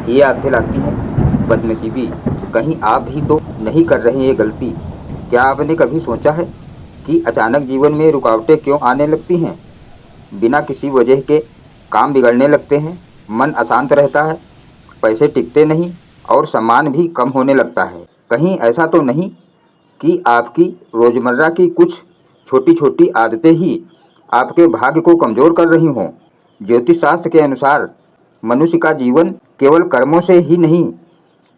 ये आदतें लाती हैं बदनसीबी। कहीं आप भी तो नहीं कर रहे ये गलती? क्या आपने कभी सोचा है कि अचानक जीवन में रुकावटें क्यों आने लगती हैं? बिना किसी वजह के काम बिगड़ने लगते हैं, मन अशांत रहता है, पैसे टिकते नहीं और सम्मान भी कम होने लगता है। कहीं ऐसा तो नहीं कि आपकी रोज़मर्रा की कुछ छोटी छोटी आदतें ही आपके भाग्य को कमज़ोर कर रही हों? ज्योतिष शास्त्र के अनुसार मनुष्य का जीवन केवल कर्मों से ही नहीं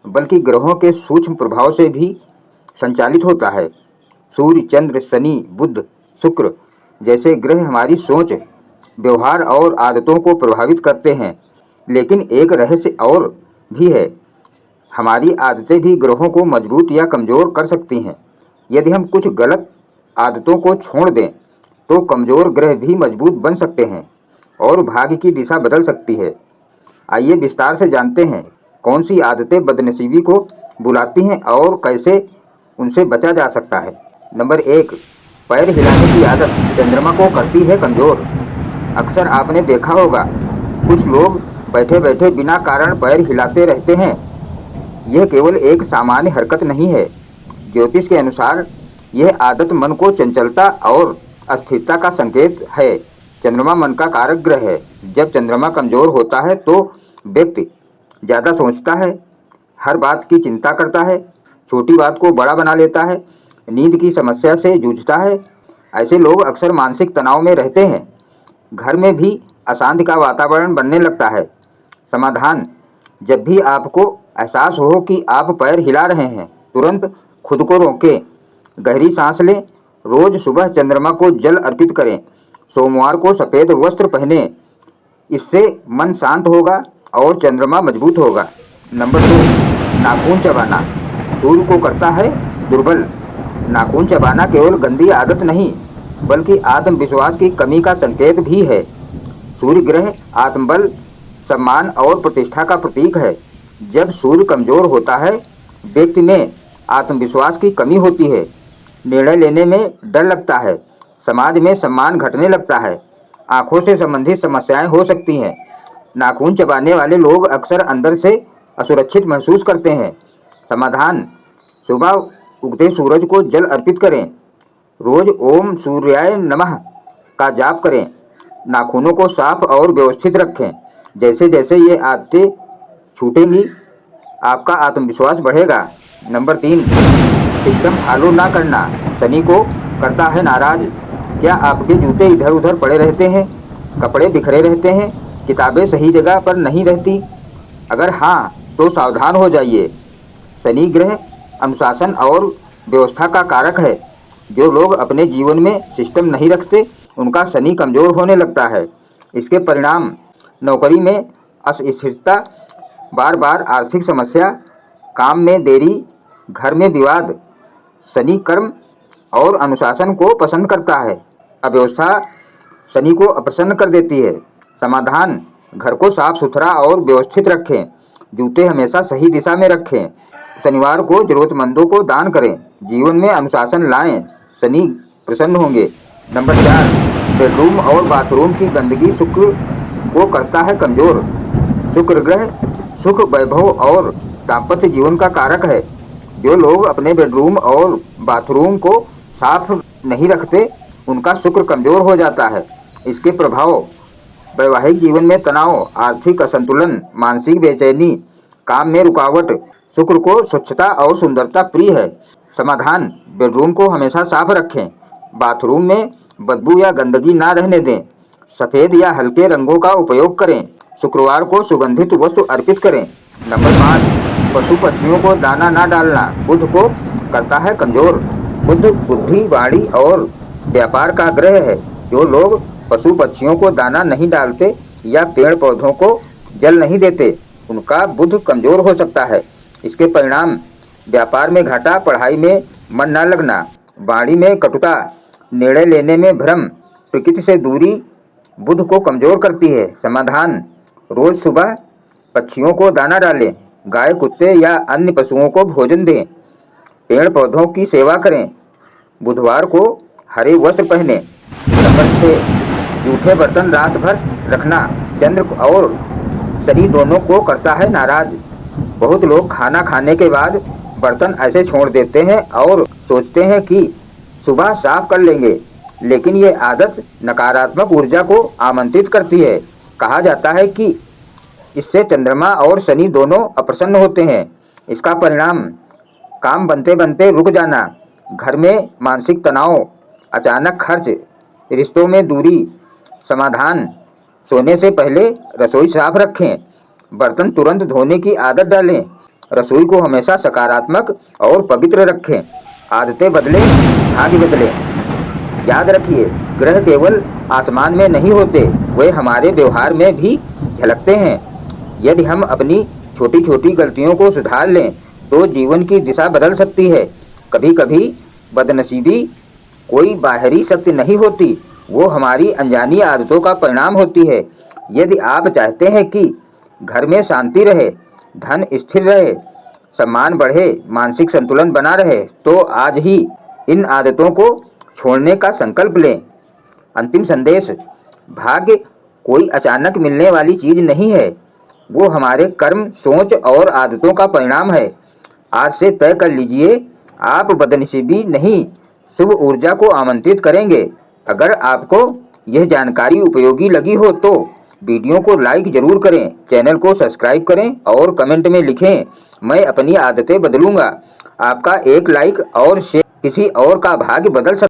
बल्कि ग्रहों के सूक्ष्म प्रभाव से भी संचालित होता है। सूर्य, चंद्र, शनि, बुध, शुक्र जैसे ग्रह हमारी सोच, व्यवहार और आदतों को प्रभावित करते हैं। लेकिन एक रहस्य और भी है, हमारी आदतें भी ग्रहों को मजबूत या कमज़ोर कर सकती हैं। यदि हम कुछ गलत आदतों को छोड़ दें तो कमज़ोर ग्रह भी मजबूत बन सकते हैं और भाग्य की दिशा बदल सकती है। आइए विस्तार से जानते हैं कौन सी आदतें बदनसीबी को बुलाती हैं और कैसे उनसे बचा जा सकता है। नंबर 1, पैर हिलाने की आदत चंद्रमा को करती है कमज़ोर। अक्सर आपने देखा होगा कुछ लोग बैठे बैठे बिना कारण पैर हिलाते रहते हैं। यह केवल एक सामान्य हरकत नहीं है। ज्योतिष के अनुसार यह आदत मन को चंचलता और अस्थिरता का संकेत है। चंद्रमा मन का कारक ग्रह है। जब चंद्रमा कमज़ोर होता है तो व्यक्ति ज़्यादा सोचता है, हर बात की चिंता करता है, छोटी बात को बड़ा बना लेता है, नींद की समस्या से जूझता है। ऐसे लोग अक्सर मानसिक तनाव में रहते हैं। घर में भी अशांति का वातावरण बनने लगता है। समाधान: जब भी आपको एहसास हो कि आप पैर हिला रहे हैं, तुरंत खुद को रोकें, गहरी सांस लें। रोज सुबह चंद्रमा को जल अर्पित करें। सोमवार को सफ़ेद वस्त्र पहनें। इससे मन शांत होगा और चंद्रमा मजबूत होगा। नंबर 2, नाखून चबाना सूर्य को करता है दुर्बल। नाखून चबाना केवल गंदी आदत नहीं बल्कि आत्मविश्वास की कमी का संकेत भी है। सूर्य ग्रह आत्मबल, सम्मान और प्रतिष्ठा का प्रतीक है। जब सूर्य कमज़ोर होता है, व्यक्ति में आत्मविश्वास की कमी होती है, निर्णय लेने में डर लगता है, समाज में सम्मान घटने लगता है, आंखों से संबंधित समस्याएं हो सकती हैं। नाखून चबाने वाले लोग अक्सर अंदर से असुरक्षित महसूस करते हैं। समाधान: सुबह उगते सूरज को जल अर्पित करें। रोज ओम सूर्याय नमः का जाप करें। नाखूनों को साफ और व्यवस्थित रखें। जैसे जैसे ये आदतें छूटेंगी, आपका आत्मविश्वास बढ़ेगा। नंबर 3, सिस्टम फॉलो ना करना शनि को करता है नाराज। क्या आपके जूते इधर उधर पड़े रहते हैं, कपड़े बिखरे रहते हैं, किताबें सही जगह पर नहीं रहती? अगर हाँ, तो सावधान हो जाइए। शनि ग्रह अनुशासन और व्यवस्था का कारक है। जो लोग अपने जीवन में सिस्टम नहीं रखते, उनका शनि कमज़ोर होने लगता है। इसके परिणाम: नौकरी में अस्थिरता, बार बार आर्थिक समस्या, काम में देरी, घर में विवाद। शनि कर्म और अनुशासन को पसंद करता है। अव्यवस्था शनि को अप्रसन्न कर देती है। समाधान: घर को साफ सुथरा और व्यवस्थित रखें। जूते हमेशा सही दिशा में रखें। शनिवार को जरूरतमंदों को दान करें। जीवन में अनुशासन लाएं, शनि प्रसन्न होंगे। नंबर 4, बेडरूम और बाथरूम की गंदगी शुक्र को करता है कमज़ोर। शुक्र ग्रह सुख, वैभव और दाम्पत्य जीवन का कारक है। जो लोग अपने बेडरूम और बाथरूम को साफ नहीं रखते, उनका शुक्र कमज़ोर हो जाता है। इसके प्रभाव: वैवाहिक जीवन में तनाव, आर्थिक असंतुलन, मानसिक बेचैनी, काम में रुकावट। शुक्र को स्वच्छता और सुंदरता प्रिय है। समाधान: बेडरूम को हमेशा साफ रखें। बाथरूम में बदबू या गंदगी ना रहने दें। सफ़ेद या हल्के रंगों का उपयोग करें। शुक्रवार को सुगंधित वस्तु अर्पित करें। नंबर 5, पशु पक्षियों को दाना ना डालना बुध को करता है कमज़ोर। बुध बुद्धि, वाणी और व्यापार का ग्रह है। जो लोग पशु पक्षियों को दाना नहीं डालते या पेड़ पौधों को जल नहीं देते, उनका बुध कमज़ोर हो सकता है। इसके परिणाम: व्यापार में घाटा, पढ़ाई में मन न लगना, वाणी में कटुता, निर्णय लेने में भ्रम। प्रकृति से दूरी बुध को कमज़ोर करती है। समाधान: रोज सुबह पक्षियों को दाना डालें, गाय, कुत्ते या अन्य पशुओं को भोजन दें, पेड़ पौधों की सेवा करें। बुधवार को हरे वस्त्र पहने। नंबर 6, जूठे बर्तन रात भर रखना चंद्र और शनि दोनों को करता है नाराज। बहुत लोग खाना खाने के बाद बर्तन ऐसे छोड़ देते हैं और सोचते हैं कि सुबह साफ कर लेंगे, लेकिन ये आदत नकारात्मक ऊर्जा को आमंत्रित करती है। कहा जाता है कि इससे चंद्रमा और शनि दोनों अप्रसन्न होते हैं। इसका परिणाम काम बनते बनते रुक जाना, घर में मानसिक तनाव, अचानक खर्च, रिश्तों में दूरी। समाधान: सोने से पहले रसोई साफ रखें, बर्तन तुरंत धोने की आदत डालें, रसोई को हमेशा सकारात्मक और पवित्र रखें। आदतें बदलें, भाग्य बदलें। याद रखिए, ग्रह केवल आसमान में नहीं होते, वे हमारे व्यवहार में भी झलकते हैं। यदि हम अपनी छोटी छोटी गलतियों को सुधार लें तो जीवन की दिशा बदल सकती है। कभी कभी बदनसीबी कोई बाहरी शक्ति नहीं होती, वो हमारी अनजानी आदतों का परिणाम होती है। यदि आप चाहते हैं कि घर में शांति रहे, धन स्थिर रहे, सम्मान बढ़े, मानसिक संतुलन बना रहे, तो आज ही इन आदतों को छोड़ने का संकल्प लें। अंतिम संदेश: भाग्य कोई अचानक मिलने वाली चीज नहीं है, वो हमारे कर्म, सोच और आदतों का परिणाम है। आज से तय कर लीजिए, आप बदनसीबी नहीं, शुभ ऊर्जा को आमंत्रित करेंगे। अगर आपको यह जानकारी उपयोगी लगी हो तो वीडियो को लाइक जरूर करें, चैनल को सब्सक्राइब करें और कमेंट में लिखें, मैं अपनी आदतें बदलूंगा। आपका एक लाइक और शेयर किसी और का भाग्य बदल सकता है।